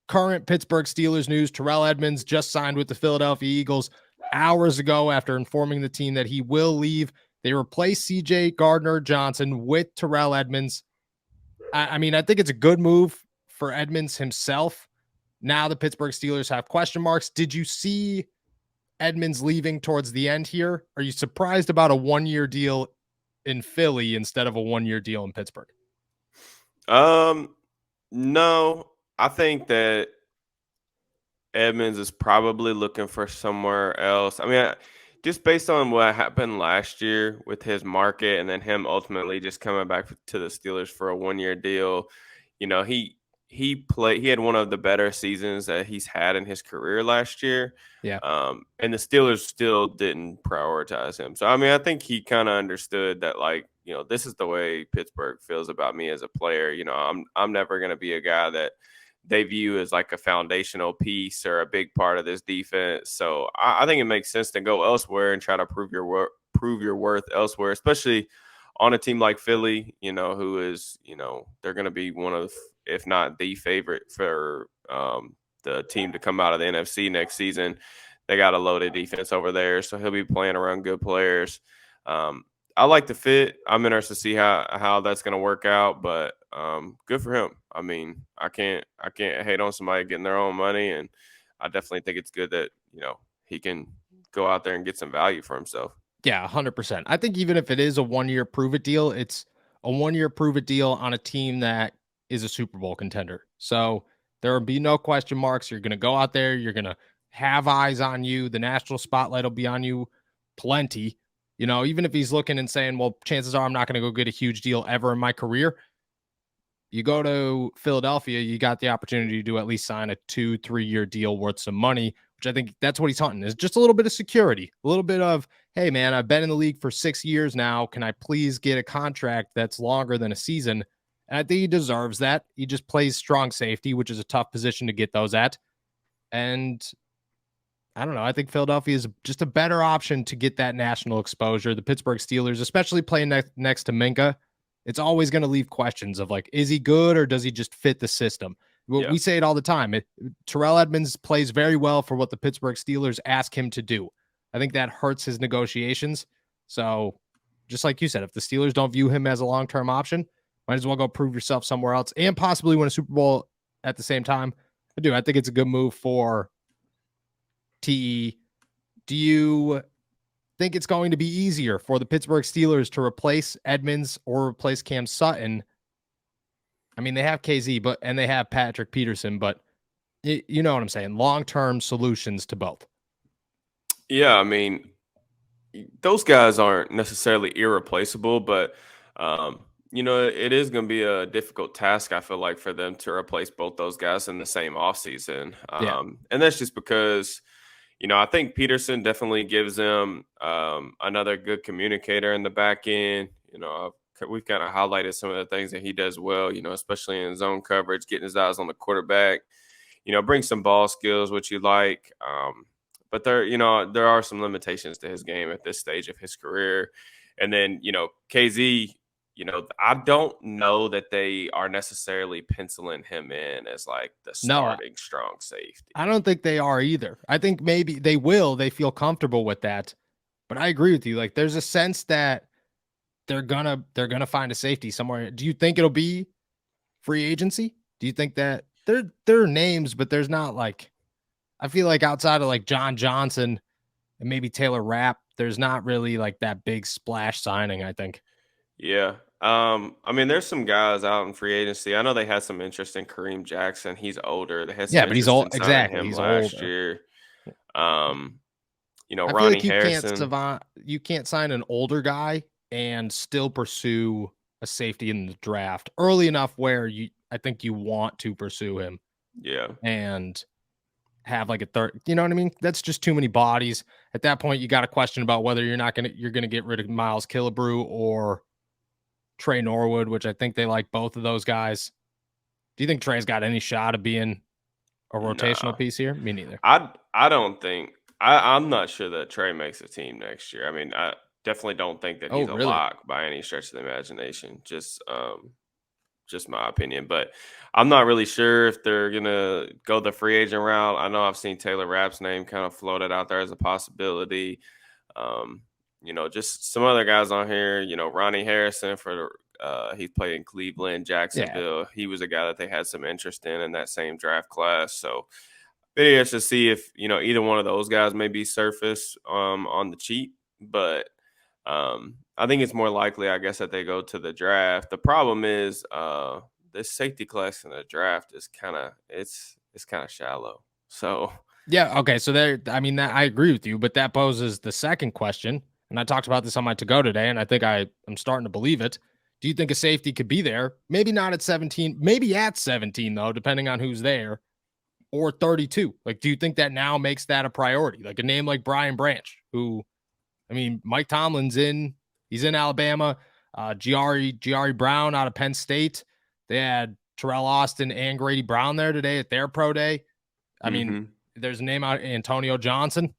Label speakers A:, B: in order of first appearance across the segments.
A: current Pittsburgh Steelers news. Terrell Edmunds just signed with the Philadelphia Eagles hours ago after informing the team that he will leave. They replace C.J. Gardner-Johnson with Terrell Edmunds. I mean, I think it's a good move for Edmunds himself. Now the Pittsburgh Steelers have question marks. Did you see Edmunds leaving towards the end here? Are you surprised about a one-year deal in Philly instead of a one-year deal in Pittsburgh?
B: No, I think that Edmunds is probably looking for somewhere else. I mean, just based on what happened last year with his market and then him ultimately just coming back to the Steelers for a one-year deal, he had one of the better seasons that he's had in his career last year.
A: Yeah.
B: And the Steelers still didn't prioritize him. So I mean, I think he kind of understood that, like, this is the way Pittsburgh feels about me as a player. I'm never going to be a guy that they view as like a foundational piece or a big part of this defense. So I think it makes sense to go elsewhere and try to prove your worth elsewhere, especially on a team like Philly, who is, they're going to be one of, if not the favorite for the team to come out of the NFC next season. They got a loaded defense over there, so he'll be playing around good players. I like the fit. I'm interested to see how that's going to work out, but good for him. I mean, I can't hate on somebody getting their own money, and I definitely think it's good that he can go out there and get some value for himself.
A: Yeah, 100%. I think even if it is a one-year prove-it deal, it's a one-year prove-it deal on a team that is a Super Bowl contender. So there will be no question marks. You're going to go out there. You're going to have eyes on you. The national spotlight will be on you plenty. Even if he's looking and saying, well, chances are I'm not going to go get a huge deal ever in my career. You go to Philadelphia, you got the opportunity to at least sign a 2-3 year deal worth some money, which I think that's what he's hunting, is just a little bit of security, a little bit of, hey, man, I've been in the league for 6 years now. Can I please get a contract that's longer than a season? And I think he deserves that. He just plays strong safety, which is a tough position to get those at. And I don't know. I think Philadelphia is just a better option to get that national exposure. The Pittsburgh Steelers, especially playing next to Minka, it's always going to leave questions of, like, is he good or does he just fit the system? Yeah. We say it all the time. Terrell Edmunds plays very well for what the Pittsburgh Steelers ask him to do. I think that hurts his negotiations. So just like you said, if the Steelers don't view him as a long-term option, might as well go prove yourself somewhere else and possibly win a Super Bowl at the same time. I think it's a good move for TE. Do you think it's going to be easier for the Pittsburgh Steelers to replace Edmunds or replace Cam Sutton? I mean, they have KZ, and they have Patrick Peterson, but you know what I'm saying? Long-term solutions to both.
B: Yeah, I mean, those guys aren't necessarily irreplaceable, but it is going to be a difficult task, I feel like, for them to replace both those guys in the same offseason. And that's just because I think Peterson definitely gives them another good communicator in the back end. We've kind of highlighted some of the things that he does well, especially in zone coverage, getting his eyes on the quarterback, bring some ball skills, which you like. But there are some limitations to his game at this stage of his career. And then, KZ, I don't know that they are necessarily penciling him in as like the starting strong safety.
A: I don't think they are either. I think maybe they will. They feel comfortable with that. But I agree with you. Like, there's a sense that they're gonna find a safety somewhere. Do you think it'll be free agency? Do you think that there are names, but there's not, like, I feel like outside of like John Johnson and maybe Taylor Rapp, there's not really like that big splash signing, I think.
B: Yeah. I mean, there's some guys out in free agency. I know they had some interest in Kareem Jackson. He's older. They had some
A: but he's old. Exactly.
B: Him
A: he's
B: last
A: older.
B: year.
A: I
B: Ronnie
A: like
B: Harrison.
A: You can't sign an older guy and still pursue a safety in the draft early enough where I think you want to pursue him.
B: Yeah.
A: And have like a third, you know what I mean? That's just too many bodies. At that point, you got a question about whether you're going to get rid of Miles Killebrew or Trey Norwood, which I think they like both of those guys. Do you think Trey's got any shot of being a rotational piece here? Me neither.
B: I don't think I'm not sure that Trey makes a team next year. I mean, I definitely don't think that he's a lock by any stretch of the imagination. Just just my opinion. But I'm not really sure if they're gonna go the free agent route. I know I've seen Taylor Rapp's name kind of floated out there as a possibility. Um, just some other guys on here. Ronnie Harrison he played in Cleveland,
A: Yeah.
B: Jacksonville. He was a guy that they had some interest in that same draft class. So very interested to see if either one of those guys maybe surface on the cheap, but I think it's more likely, I guess, that they go to the draft. The problem is this safety class in the draft is it's kind of shallow. So
A: Yeah. Okay. So I agree with you, but that poses the second question. And I talked about this on my to-go today, and I think I'm starting to believe it. Do you think a safety could be there? Maybe not at 17, maybe at 17, though, depending on who's there, or 32. Like, do you think that now makes that a priority? Like a name like Brian Branch, who, I mean, Mike Tomlin's he's in Alabama. Giari Brown out of Penn State. They had Terrell Austin and Grady Brown there today at their pro day. I mean, there's a name out, Antonio Johnson.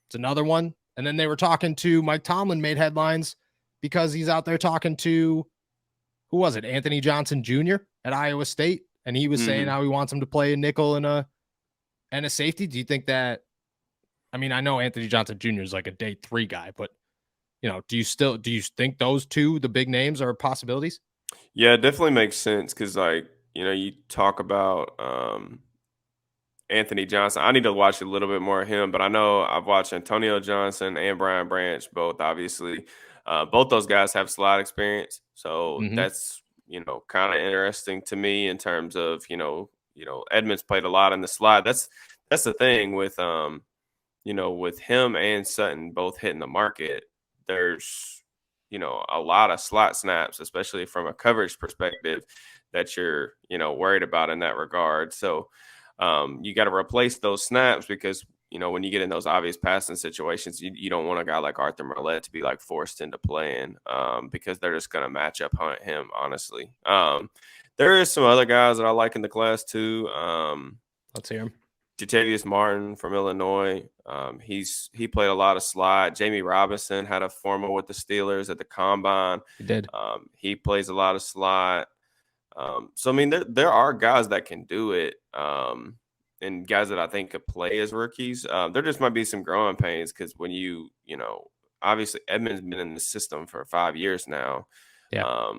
A: It's another one. And then they were talking to Mike Tomlin, made headlines because he's out there talking to, who was it? Anthony Johnson Jr. at Iowa State. And he was saying how he wants him to play a nickel and a safety. Do you think that, I mean, I know Anthony Johnson Jr. is like a day 3 guy, but do you think those two, the big names, are possibilities?
B: yeah, it definitely makes sense because you talk about Anthony Johnson. I need to watch a little bit more of him, but I know I've watched Antonio Johnson and Brian Branch, both obviously. Both those guys have slot experience, so that's kind of interesting to me in terms of Edmunds played a lot in the slot. That's the thing with with him and Sutton both hitting the market. There's a lot of slot snaps, especially from a coverage perspective, that you're worried about in that regard. So you got to replace those snaps because when you get in those obvious passing situations, you don't want a guy like Arthur Millette to be like forced into playing because they're just going to match up on him, honestly. There is some other guys that I like in the class too.
A: Let's hear him.
B: Jatavius Martin from Illinois. He played a lot of slot. Jamie Robinson had a formal with the Steelers at the combine.
A: He did.
B: He plays a lot of slot. So I mean, there are guys that can do it, and guys that I think could play as rookies. There just might be some growing pains because when obviously Edmunds been in the system for 5 years now.
A: Yeah.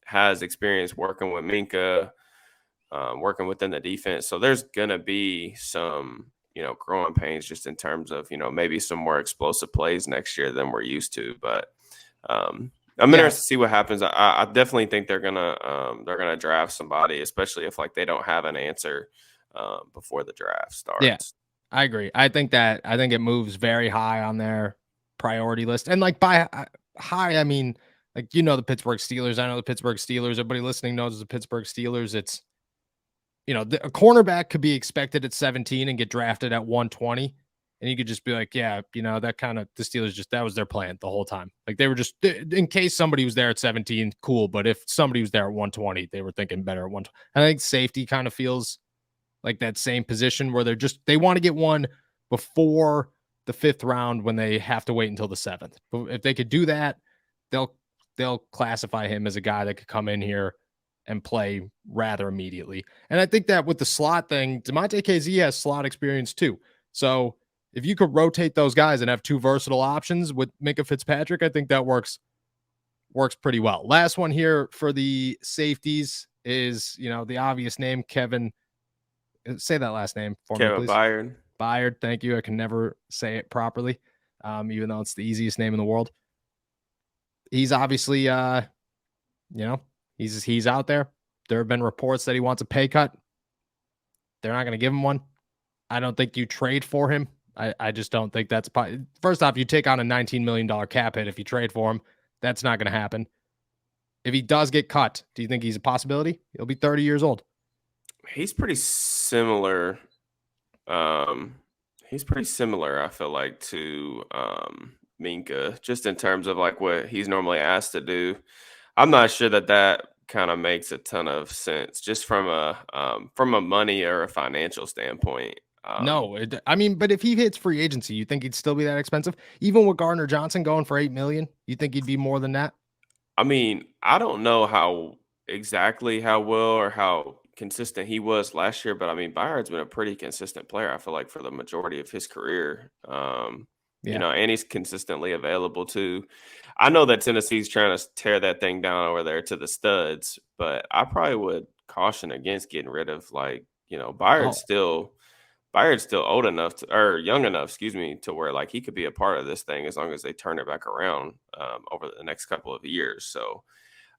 B: Has experience working with Minka, working within the defense. So there's gonna be some growing pains just in terms of maybe some more explosive plays next year than we're used to. But I'm interested to see what happens. I definitely think they're gonna draft somebody, especially if they don't have an answer before the draft starts.
A: Yeah, I agree. I think it moves very high on their priority list, and by high, I mean the Pittsburgh Steelers. I know the Pittsburgh Steelers. Everybody listening knows the Pittsburgh Steelers. It's a cornerback could be expected at 17 and get drafted at 120. And you could just be like, yeah, that kind of, the Steelers that was their plan the whole time. They were just, in case somebody was there at 17, cool. But if somebody was there at 120, they were thinking better at 120. I think safety kind of feels like that same position where they want to get one before the 5th round when they have to wait until the 7th. But if they could do that, they'll classify him as a guy that could come in here and play rather immediately. And I think that with the slot thing, DeMonte KZ has slot experience too. So if you could rotate those guys and have 2 versatile options with Minkah Fitzpatrick, I think that works pretty well. Last one here for the safeties is, the obvious name, Kevin. Say that last name for me, please.
B: Byard.
A: Byard, thank you. I can never say it properly, even though it's the easiest name in the world. He's obviously, he's out there. There have been reports that he wants a pay cut. They're not going to give him one. I don't think you trade for him. I just don't think that's first off, you take on a $19 million cap hit if you trade for him. That's not going to happen. If he does get cut, do you think he's a possibility? He'll be 30 years old.
B: He's pretty similar. I feel like, to Minkah, just in terms of what he's normally asked to do. I'm not sure that kind of makes a ton of sense just from a money or a financial standpoint.
A: No, but if he hits free agency, you think he'd still be that expensive? Even with Gardner Johnson going for $8 million, you think he'd be more than that?
B: I mean, I don't know how exactly how well or how consistent he was last year, but I mean, Byard's been a pretty consistent player, I feel like, for the majority of his career.
A: Yeah.
B: And he's consistently available too. I know that Tennessee's trying to tear that thing down over there to the studs, but I probably would caution against getting rid of
A: Oh,
B: Byard's still old enough or young enough, excuse me, to where like he could be a part of this thing as long as they turn it back around over the next couple of years. So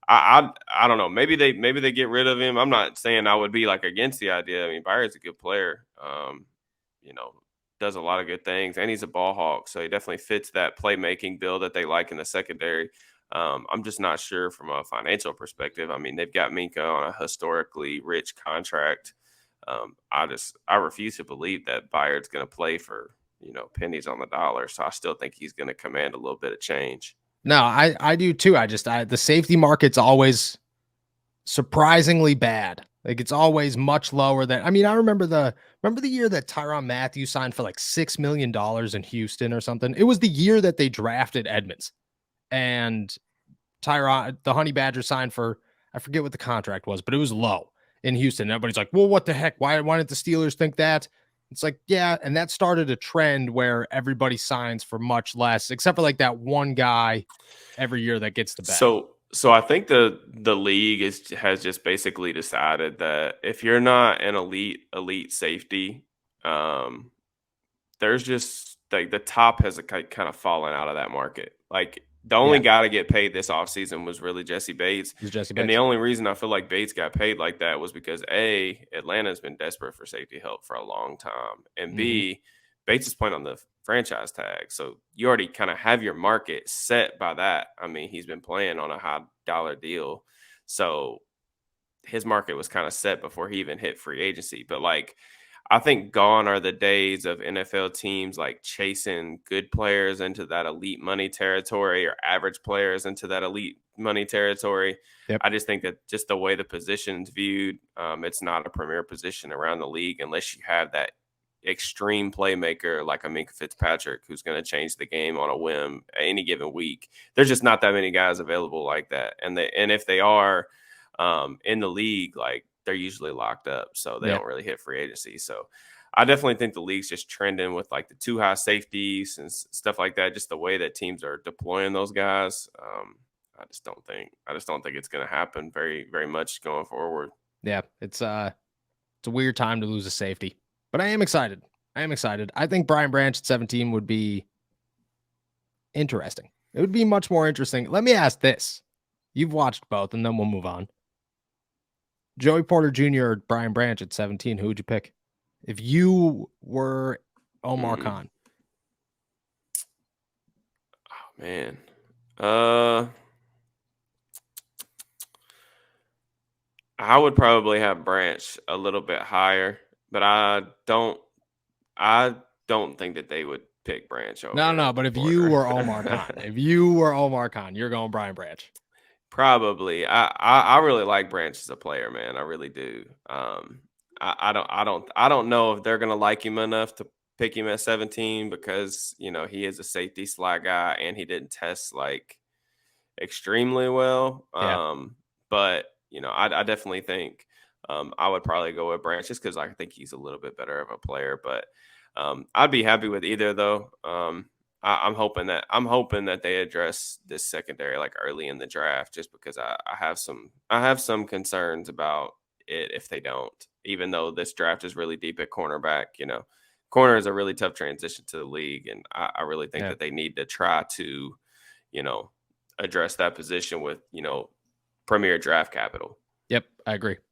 B: I don't know. Maybe they get rid of him. I'm not saying I would be like against the idea. I mean, Byard's a good player. You know, does a lot of good things, and he's a ball hawk, so he definitely fits that playmaking bill that they like in the secondary. I'm just not sure from a financial perspective. I mean, they've got Minka on a historically rich contract. I refuse to believe that Byard's going to play for pennies on the dollar. So I still think he's going to command a little bit of change.
A: no, I do too. The safety market's always surprisingly bad. Like it's always much lower than I mean, I remember the year that Tyrann Mathieu signed for like $6 million in Houston or something. It was the year that they drafted Edmunds and the Honey Badger signed for I forget what the contract was, but it was low in Houston. Everybody's like, well, what the heck? Why didn't the Steelers think that? It's like, yeah, and that started a trend where everybody signs for much less, except for like that one guy every year that gets the bag.
B: So I think the league has just basically decided that if you're not an elite safety, um, there's just like the top has kind of fallen out of that market. Like the only
A: Yeah,
B: guy to get paid this offseason was really Jesse Bates.
A: it was Jesse
B: And the
A: Bates.
B: only reason I feel like Bates got paid like that was because Atlanta's been desperate for safety help for a long time. And
A: Mm-hmm.
B: Bates is playing on the franchise tag. So you already kind of have your market set by that. I mean, he's been playing on a high dollar deal. So his market was kind of set before he even hit free agency. But like I think gone are the days of NFL teams like chasing good players into that elite money territory or average players into that elite money territory.
A: Yep.
B: I just think that just the way the position's viewed, it's not a premier position around the league unless you have that extreme playmaker like a Minka Fitzpatrick who's going to change the game on a whim any given week. There's just not that many guys available like that, and if they are in the league, like they're usually locked up, so they
A: Yeah.
B: don't really hit free agency. So I definitely think the league's just trending with like the too high safeties and stuff like that. Just the way that teams are deploying those guys. I just don't think it's going to happen very much going forward.
A: Yeah. It's a weird time to lose a safety. But I am excited. I think Brian Branch at 17 would be interesting. It would be much more interesting. Let me ask this. You've watched both, and then we'll move on. Joey Porter Jr. or Brian Branch at 17, who would you pick? If you were Omar
B: Mm.
A: Khan.
B: Oh man. Uh I would probably have Branch a little bit higher, but I don't think that they would pick Branch
A: No,
B: over
A: but if you
B: Porter.
A: were Omar Khan, you're going Brian Branch.
B: Probably. I really like Branch as a player, man. I really do. I don't know if they're gonna like him enough to pick him at 17 because he is a safety slot guy and he didn't test like extremely well.
A: Yeah.
B: But I definitely think I would probably go with Branch just because I think he's a little bit better of a player. But I'd be happy with either though. I'm hoping that they address this secondary like early in the draft, just because I have some concerns about it if they don't. Even though this draft is really deep at cornerback, corner is a really tough transition to the league, and I really think
A: Yeah.
B: that they need to try to, you know, address that position with premier draft capital.
A: Yep. I agree.